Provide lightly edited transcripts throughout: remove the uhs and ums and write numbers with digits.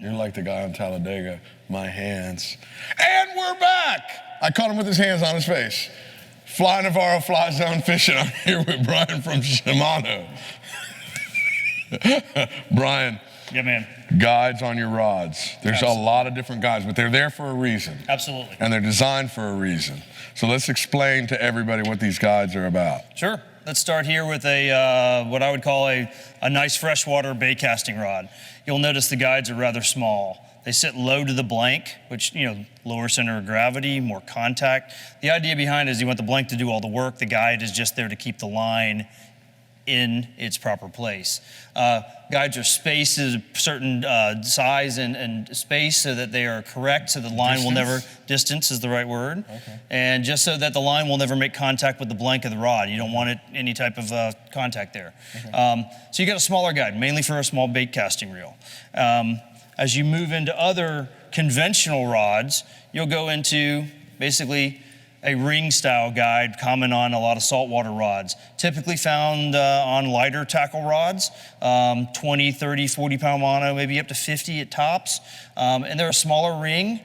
You're like the guy on Talladega, my hands. And we're back. I caught him with his hands on his face. Fly Navarro, Fly Zone Fishing. I'm here with Brian from Shimano. Brian. Yeah, man. Guides on your rods. There's a lot of different guides, but they're there for a reason. Absolutely. And they're designed for a reason. So let's explain to everybody what these guides are about. Sure. Let's start here with a what I would call a nice freshwater bait casting rod. You'll notice the guides are rather small. They sit low to the blank, which, lower center of gravity, more contact. The idea behind it is you want the blank to do all the work. The guide is just there to keep the line in its proper place. Guides are spaced at a certain size and space so that they are correct, so the line will never, distance is the right word, okay. And just so that the line will never make contact with the blank of the rod. You don't want any type of contact there. Okay. So you got a smaller guide, mainly for a small bait casting reel. As you move into other conventional rods, you'll go into basically a ring style guide common on a lot of saltwater rods, typically found on lighter tackle rods, 20, 30, 40 pound mono, maybe up to 50 at tops. And they're a smaller ring,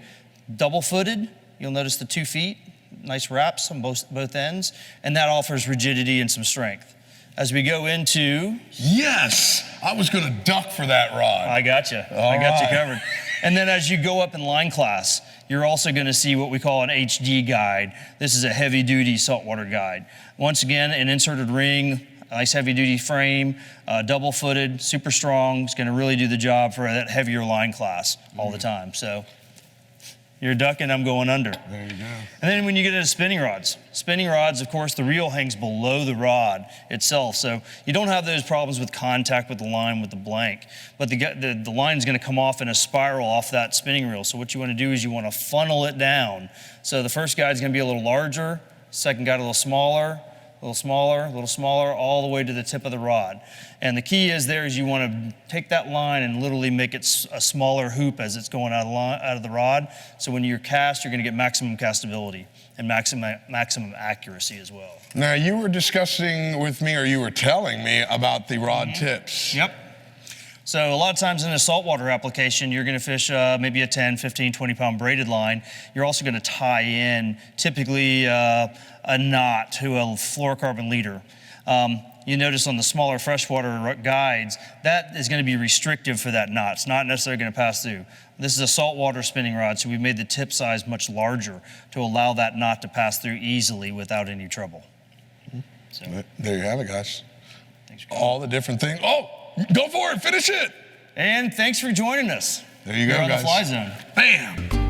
double footed. You'll notice the 2 feet, nice wraps on both ends, and that offers rigidity and some strength. As we go into... Yes, I was gonna duck for that rod. I got you, I got you covered. And then as you go up in line class, you're also gonna see what we call an HD guide. This is a heavy duty saltwater guide. Once again, an inserted ring, nice heavy duty frame, double footed, super strong. It's gonna really do the job for that heavier line class all the time. So you're ducking, I'm going under. There you go. And then when you get into spinning rods, of course, the reel hangs below the rod itself. So you don't have those problems with contact with the line with the blank. But the line is going to come off in a spiral off that spinning reel. So what you want to do is you want to funnel it down. So the first guide is going to be a little larger, second guide a little smaller, a little smaller, a little smaller, all the way to the tip of the rod. And the key is you want to take that line and literally make it a smaller hoop as it's going out of the rod. So when you're cast, you're going to get maximum castability and maximum accuracy as well. Now, you were discussing with me, or you were telling me about the rod tips. Yep. So a lot of times in a saltwater application, you're going to fish maybe a 10, 15, 20 pound braided line. You're also going to tie in typically a knot to a fluorocarbon leader. You notice on the smaller freshwater guides, that is going to be restrictive for that knot. It's not necessarily going to pass through. This is a saltwater spinning rod, so we've made the tip size much larger to allow that knot to pass through easily without any trouble. So. There you have it, guys. Thanks for all the different things. Oh, go for it, finish it. And thanks for joining us. There you go, guys. You're on the Fly Zone. Bam.